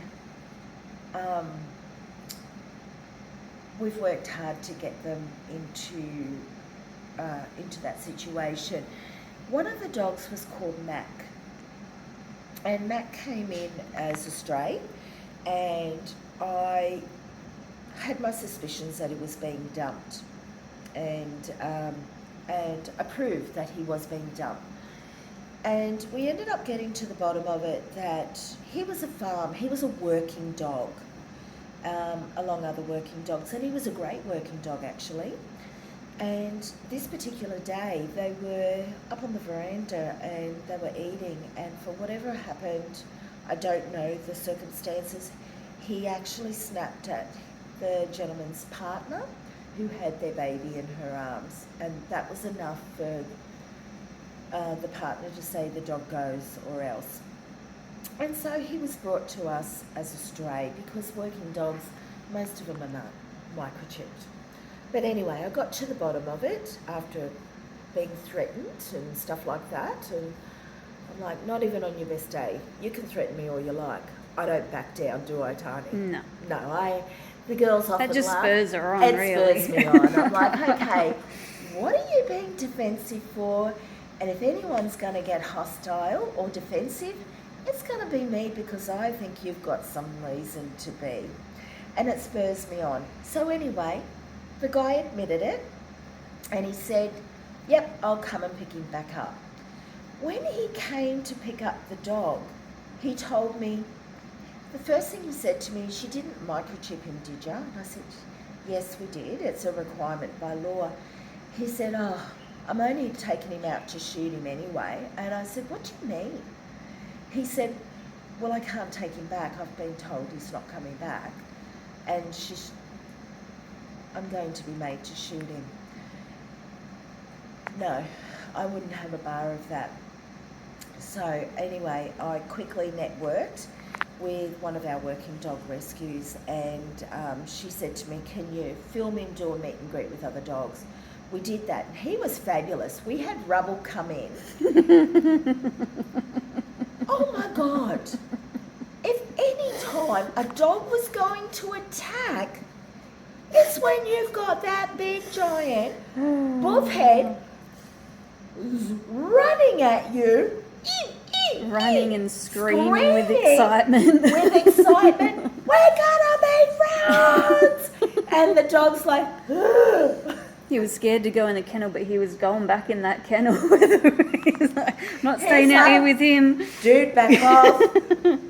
we've worked hard to get them into that situation. One of the dogs was called Mac, and Mac came in as a stray, and I had my suspicions that he was being dumped, and approved that he was being dumped. And we ended up getting to the bottom of it that he was a working dog, along other working dogs, and he was a great working dog actually. And this particular day they were up on the veranda and they were eating, and for whatever happened, I don't know the circumstances, he actually snapped at the gentleman's partner who had their baby in her arms, and that was enough for the partner to say the dog goes or else. And so he was brought to us as a stray because working dogs, most of them are not microchipped. But anyway, I got to the bottom of it after being threatened and stuff like that, and I'm like, not even on your best day. You can threaten me all you like. I don't back down, do I, Tani? No, the girls often That just laugh. spurs her on, It really. spurs me on. I'm like, okay, what are you being defensive for? And if anyone's going to get hostile or defensive, it's going to be me because I think you've got some reason to be. And it spurs me on. So anyway, the guy admitted it and he said, yep, I'll come and pick him back up. When he came to pick up the dog, he told me, the first thing he said to me, she didn't microchip him, did you? And I said, yes, we did. It's a requirement by law. He said, oh, I'm only taking him out to shoot him anyway. And I said, what do you mean? He said, well, I can't take him back. I've been told he's not coming back. And I'm going to be made to shoot him. No, I wouldn't have a bar of that. So anyway, I quickly networked with one of our working dog rescues, and she said to me, can you film him do a meet and greet with other dogs? We did that. He was fabulous. We had Rubble come in. Oh my God. If any time a dog was going to attack, it's when you've got that big giant buff head running at you. Running and screaming with excitement. With excitement. We're gonna make friends! And the dog's like, ugh. He was scared to go in the kennel, but he was going back in that kennel. He's like, I'm not staying out here with him. Dude, back off.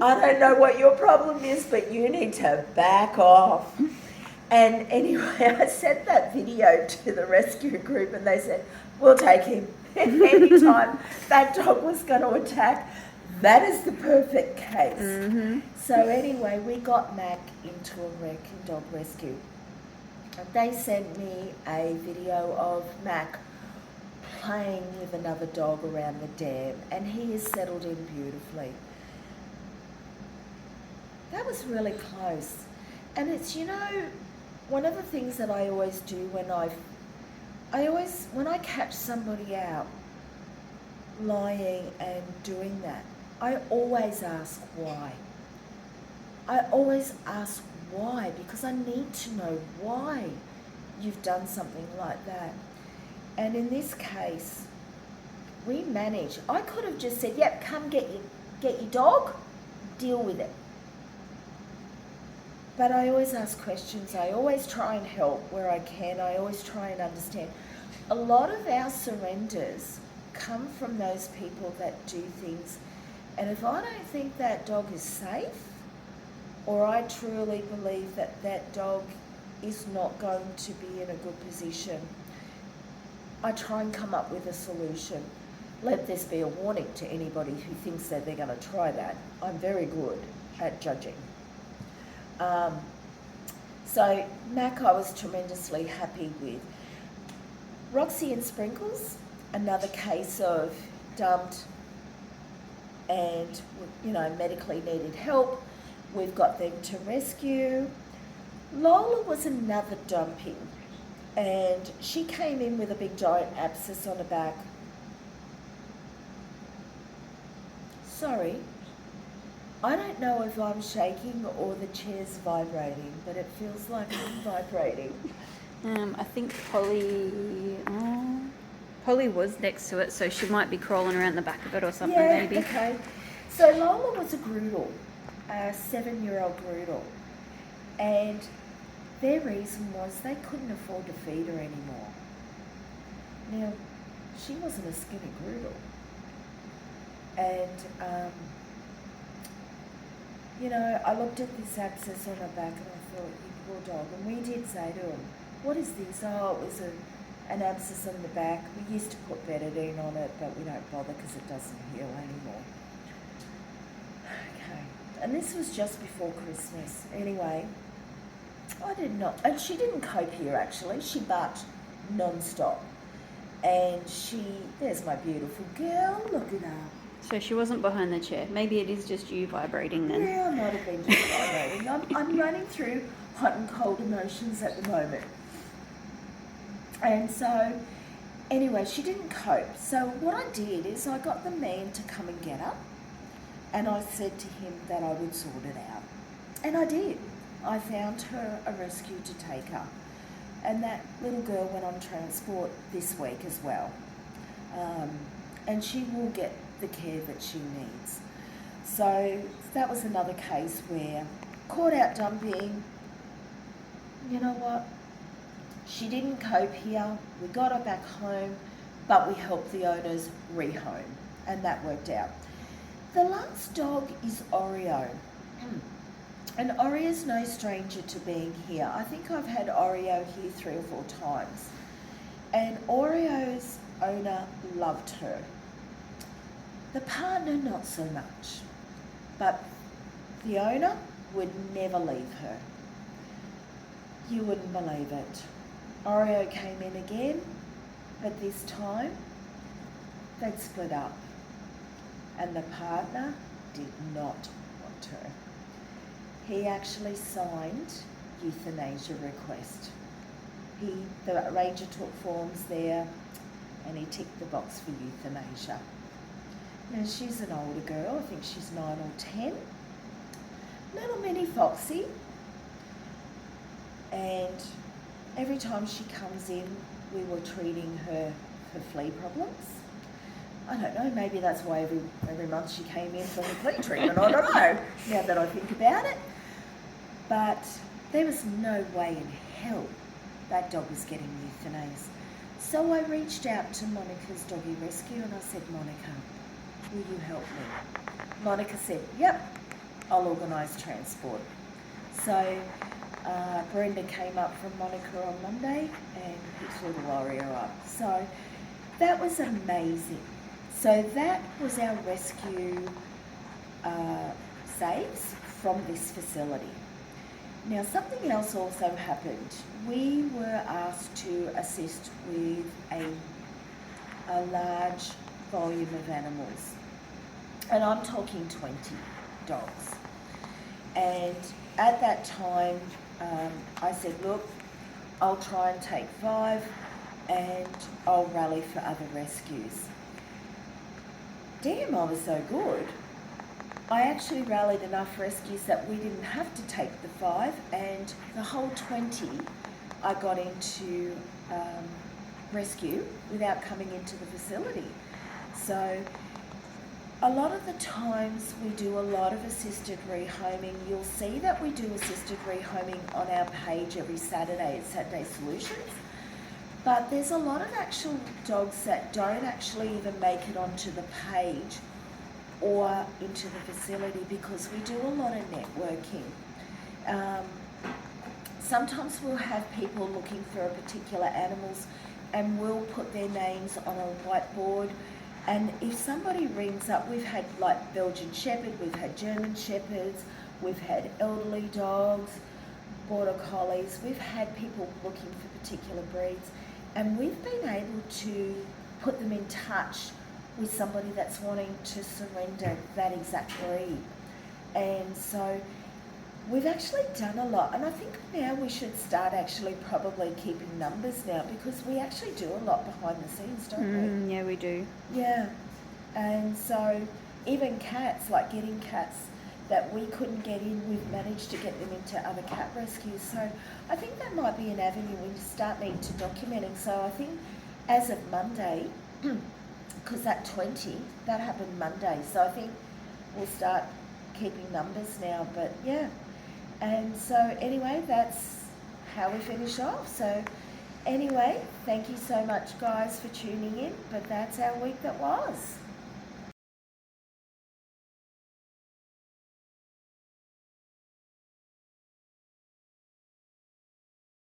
I don't know what your problem is, but you need to back off. And anyway, I sent that video to the rescue group and they said, we'll take him. Anytime that dog was going to attack, that is the perfect case. Mm-hmm. So anyway, we got Mac into a working dog rescue. And they sent me a video of Mac playing with another dog around the dam, and he has settled in beautifully. That was really close. And it's, you know, one of the things that I always do when I catch somebody out lying and doing that, I always ask why. I always ask why, because I need to know why you've done something like that. And in this case, we managed. I could have just said, yep, come get your dog, deal with it. But I always ask questions. I always try and help where I can. I always try and understand. A lot of our surrenders come from those people that do things. And if I don't think that dog is safe, or I truly believe that that dog is not going to be in a good position, I try and come up with a solution. Let this be a warning to anybody who thinks that they're going to try that. I'm very good at judging. So Mac I was tremendously happy with. Roxy and Sprinkles, another case of dumped and, you know, medically needed help. We've got them to rescue. Lola was another dumping, and she came in with a big giant abscess on her back. Sorry, I don't know if I'm shaking or the chair's vibrating, but it feels like I'm vibrating. I think Polly was next to it, so she might be crawling around the back of it or something, maybe. Okay. So Lola was a Groodle, a 7-year-old Groodle, and their reason was they couldn't afford to feed her anymore. Now, she wasn't a skinny Groodle. And, you know, I looked at this abscess on her back and I thought, you poor dog. And we did say to him, what is this? Oh, it was an abscess on the back. We used to put betadine on it, but we don't bother because it doesn't heal anymore. Okay. And this was just before Christmas. Anyway, I did not, and she didn't cope here actually. She barked non-stop. And there's my beautiful girl, look at her. So she wasn't behind the chair. Maybe it is just you vibrating then. Yeah, I might have been just vibrating. I'm running through hot and cold emotions at the moment. And so, anyway, she didn't cope. So what I did is I got the man to come and get her. And I said to him that I would sort it out. And I did. I found her a rescue to take her. And that little girl went on transport this week as well. And she will get the care that she needs. So that was another case where caught out dumping. You know what? She didn't cope here. We got her back home, but we helped the owners rehome, and that worked out. The last dog is Oreo. And Oreo's no stranger to being here. I think I've had Oreo here 3 or 4 times. And Oreo's owner loved her. The partner, not so much. But the owner would never leave her. You wouldn't believe it. Oreo came in again, but this time they'd split up. And the partner did not want her. He actually signed euthanasia request. The ranger took forms there and he ticked the box for euthanasia. Now she's an older girl, I think she's 9 or 10. Little mini foxy. And every time she comes in, we were treating her for flea problems. I don't know, maybe that's why every month she came in for the flea treatment, I don't know, now that I think about it. But there was no way in hell that dog was getting euthanized. So I reached out to Monica's doggy rescue and I said, Monica, will you help me? Monica said, yep, I'll organise transport. So Brenda came up from Monica on Monday and picked little Oreo up. So that was amazing. So that was our rescue saves from this facility. Now something else also happened. We were asked to assist with a a large volume of animals. And I'm talking 20 dogs. And at that time, I said, look, I'll try and take 5 and I'll rally for other rescues. Damn, I was so good. I actually rallied enough rescues that we didn't have to take the 5, and the whole 20 I got into rescue without coming into the facility. So a lot of the times we do a lot of assisted rehoming. You'll see that we do assisted rehoming on our page every Saturday at Saturday Solutions. But there's a lot of actual dogs that don't actually even make it onto the page or into the facility because we do a lot of networking. Sometimes we'll have people looking for particular animals and we'll put their names on a whiteboard, and if somebody rings up, we've had like Belgian Shepherd, we've had German Shepherds, we've had elderly dogs, Border Collies, we've had people looking for particular breeds, and we've been able to put them in touch with somebody that's wanting to surrender that exact breed. And so we've actually done a lot, and I think now we should start actually probably keeping numbers now, because we actually do a lot behind the scenes, don't we? Yeah, we do. Yeah. And so even cats, like getting cats that we couldn't get in, we've managed to get them into other cat rescues. So I think that might be an avenue we start needing to documenting. So I think as of Monday, because that 20, that happened Monday, so I think we'll start keeping numbers now. But yeah, and so anyway, that's how we finish off. So anyway, thank you so much guys for tuning in, but that's our week that was.